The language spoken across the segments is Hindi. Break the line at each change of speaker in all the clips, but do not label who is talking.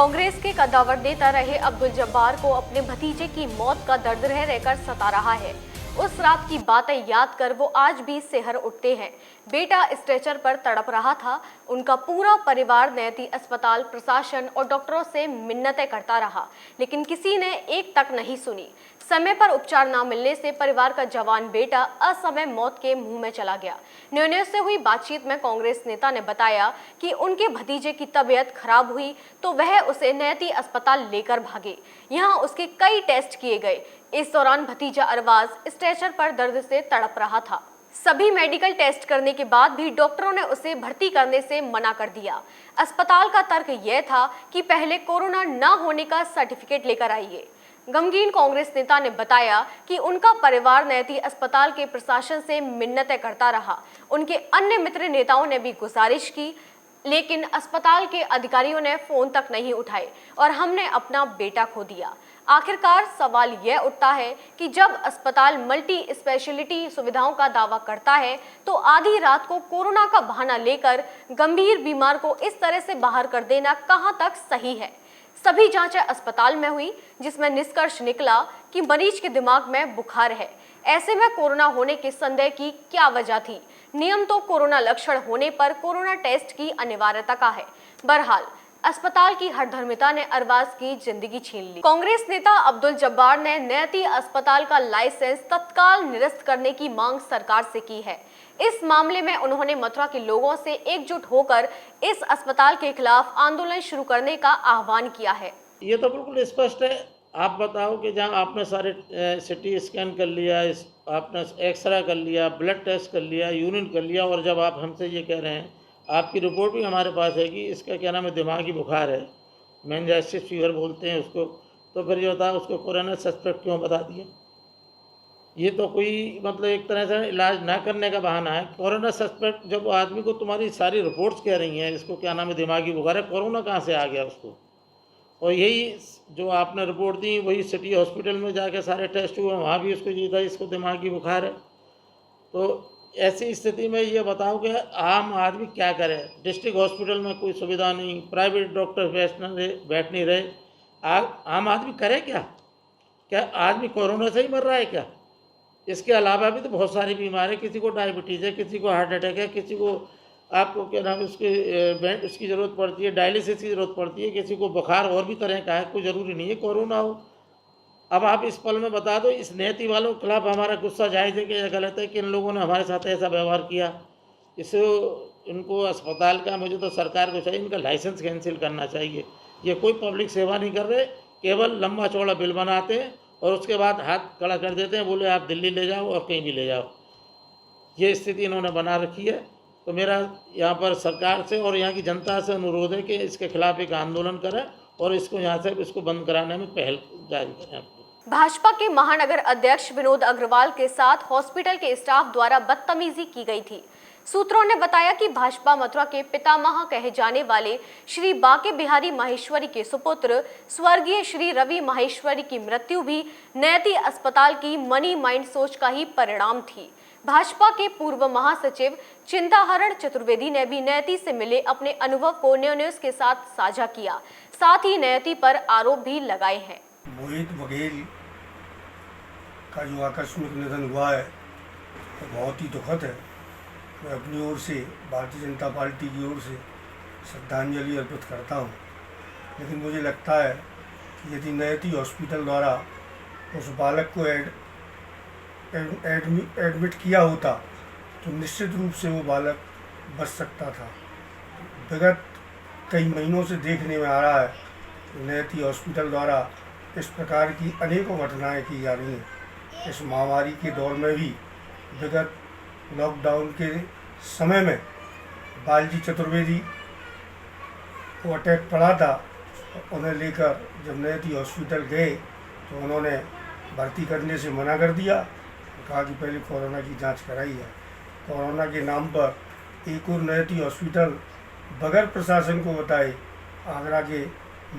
कांग्रेस के कद्दावर नेता रहे अब्दुल जब्बार को अपने भतीजे की मौत का दर्द रह रहकर सता रहा है। उस रात की बातें याद कर वो आज भी सिहर उठते हैं। बेटा स्ट्रेचर पर तड़प रहा था। उनका पूरा परिवार नैती अस्पताल, प्रशासन और डॉक्टरों से मिन्नतें करता रहा, लेकिन किसी ने एक तक नहीं सुनी। समय पर उपचार न मिलने से परिवार का जवान बेटा असमय मौत के मुंह में चला गया। न्यूज़ से हुई बातचीत में कांग्रेस नेता ने बताया कि उनके भतीजे की तबीयत खराब हुई तो वह उसे नैती अस्पताल लेकर भागे। यहाँ उसके कई टेस्ट किए गए। इस दौरान भतीजा अरबाज स्ट्रेचर पर दर्द से तड़प रहा था। सभी मेडिकल टेस्ट करने के बाद भी डॉक्टरों ने उसे भर्ती करने से मना कर दिया। अस्पताल का तर्क यह था कि पहले कोरोना न होने का सर्टिफिकेट लेकर आइए। गमगीन कांग्रेस नेता ने बताया कि उनका परिवार नैती अस्पताल के प्रशासन से मिन्नतें करता रहा। उनके अन्य मित्र नेताओं ने भी गुजारिश की, लेकिन अस्पताल के अधिकारियों ने फोन तक नहीं उठाए और हमने अपना बेटा खो दिया। आखिरकार सवाल यह उठता है कि जब अस्पताल मल्टी स्पेशलिटी सुविधाओं का दावा करता है तो आधी रात को कोरोना का बहाना लेकर गंभीर बीमार को इस तरह से बाहर कर देना कहां तक सही है। सभी जांचें अस्पताल में हुई, जिसमें निष्कर्ष निकला कि मरीज के दिमाग में बुखार है। ऐसे में कोरोना होने के संदेह की क्या वजह थी? नियम तो कोरोना लक्षण होने पर कोरोना टेस्ट की अनिवार्यता का है। बहरहाल अस्पताल की हठधर्मिता ने अरबाज की जिंदगी छीन ली। कांग्रेस नेता अब्दुल जब्बार ने नैती अस्पताल का लाइसेंस तत्काल निरस्त करने की मांग सरकार से की है। इस मामले में उन्होंने मथुरा के लोगों से एकजुट होकर इस अस्पताल के खिलाफ आंदोलन शुरू करने का आह्वान किया है।
ये तो बिल्कुल स्पष्ट है। आप बताओ कि जहां आपने सारे सिटी स्कैन कर लिया, आपने एक्सरे कर लिया, ब्लड टेस्ट कर लिया, यूरिन कर लिया, और जब आप हमसे ये कह रहे हैं, आपकी रिपोर्ट भी हमारे पास है कि इसका क्या नाम है, दिमागी बुखार है, मेनिंजाइटिस फीवर बोलते हैं उसको, तो फिर ये बताओ उसको कोरोना सस्पेक्ट क्यों बता दिया? ये तो कोई मतलब एक तरह से इलाज ना करने का बहाना है। कोरोना सस्पेक्ट जब आदमी को तुम्हारी सारी रिपोर्ट्स कह रही हैं इसको क्या नाम है, दिमागी बुखार है, कोरोना कहाँ से आ गया उसको? और यही जो आपने रिपोर्ट दी वही सिटी हॉस्पिटल में जाके सारे टेस्ट हुए, वहाँ भी उसको ये था इसको दिमागी बुखार है। तो ऐसी स्थिति में ये बताओ कि आम आदमी क्या करे? डिस्ट्रिक्ट हॉस्पिटल में कोई सुविधा नहीं, प्राइवेट डॉक्टर बैठ नहीं रहे, आम आदमी करे क्या? क्या आदमी कोरोना से ही मर रहा है क्या? इसके अलावा भी तो बहुत सारी बीमारी, किसी को डायबिटीज़ है, किसी को हार्ट अटैक है, किसी को आपको क्या नाम उसकी ज़रूरत पड़ती है, डायलिसिस की ज़रूरत पड़ती है, किसी को बुखार और भी तरह का है, कोई ज़रूरी नहीं है कोरोना हो। अब आप इस पल में बता दो, इस नैती वालों के खिलाफ हमारा गुस्सा जायज़ है कि यह गलत है कि इन लोगों ने हमारे साथ ऐसा व्यवहार किया? इससे इनको अस्पताल का, मुझे तो सरकार को चाहिए इनका लाइसेंस कैंसिल करना चाहिए। ये कोई पब्लिक सेवा नहीं कर रहे, केवल लंबा चौड़ा बिल बनाते हैं और उसके बाद हाथ खड़ा कर देते हैं, बोले आप दिल्ली ले जाओ और कहीं भी ले जाओ। ये स्थिति इन्होंने बना रखी है। तो मेरा यहाँ पर सरकार से और यहाँ की जनता से अनुरोध है कि इसके खिलाफ एक आंदोलन करें और इसको यहाँ से इसको बंद कराने में पहल जारी करें।
भाजपा के महानगर अध्यक्ष विनोद अग्रवाल के साथ हॉस्पिटल के स्टाफ द्वारा बदतमीजी की गई थी। सूत्रों ने बताया कि भाजपा मथुरा के पितामह कहे जाने वाले श्री बाके बिहारी माहेश्वरी के सुपुत्र स्वर्गीय श्री रवि माहेश्वरी की मृत्यु भी नैती अस्पताल की मनी माइंड सोच का ही परिणाम थी। भाजपा के पूर्व महासचिव चिंताहरण चतुर्वेदी ने भी नैती से मिले अपने अनुभव को न्यूज़ के साथ साझा किया। साथ ही नैती पर आरोप भी लगाए हैं।
मोहित बघेल का जो आकस्मिक निधन हुआ है वो बहुत ही दुखद है। मैं अपनी ओर से, भारतीय जनता पार्टी की ओर से श्रद्धांजलि अर्पित करता हूँ। लेकिन मुझे लगता है कि यदि नैती हॉस्पिटल द्वारा उस बालक को एडमिट किया होता तो निश्चित रूप से वो बालक बच सकता था। विगत कई महीनों से देखने में आ रहा है नैती हॉस्पिटल द्वारा इस प्रकार की अनेकों घटनाएं की जा रही हैं। इस महामारी के दौर में भी विगत लॉकडाउन के समय में बालजी चतुर्वेदी को अटैक पड़ा था, उन्हें लेकर जब नैती हॉस्पिटल गए तो उन्होंने भर्ती करने से मना कर दिया, कहा कि पहले कोरोना की जांच कराई है। कोरोना के नाम पर एक और नैती हॉस्पिटल बगैर प्रशासन को बताए आगरा के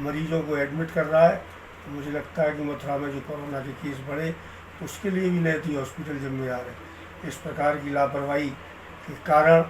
मरीजों को एडमिट कर रहा है। तो मुझे लगता है कि मथुरा में जो कोरोना के केस बढ़े उसके लिए भी नैती हॉस्पिटल जिम्मेदार है। इस प्रकार की लापरवाही के कारण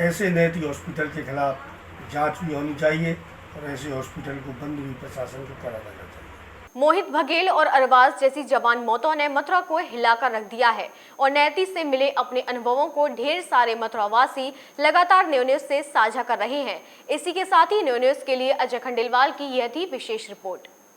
ऐसे नैती हॉस्पिटल के खिलाफ जांच भी होनी चाहिए और ऐसे हॉस्पिटल को बंद भी प्रशासन को करा देना चाहिए।
मोहित बघेल और अरबाज जैसी जवान मौतों ने मथुरा को हिलाकर रख दिया है और नैती से मिले अपने अनुभवों को ढेर सारे मथुरावासी लगातार न्यू न्यूज से साझा कर रहे हैं। इसी के साथ ही न्यू न्यूज के लिए अजय खंडेलवाल की यह थी विशेष रिपोर्ट।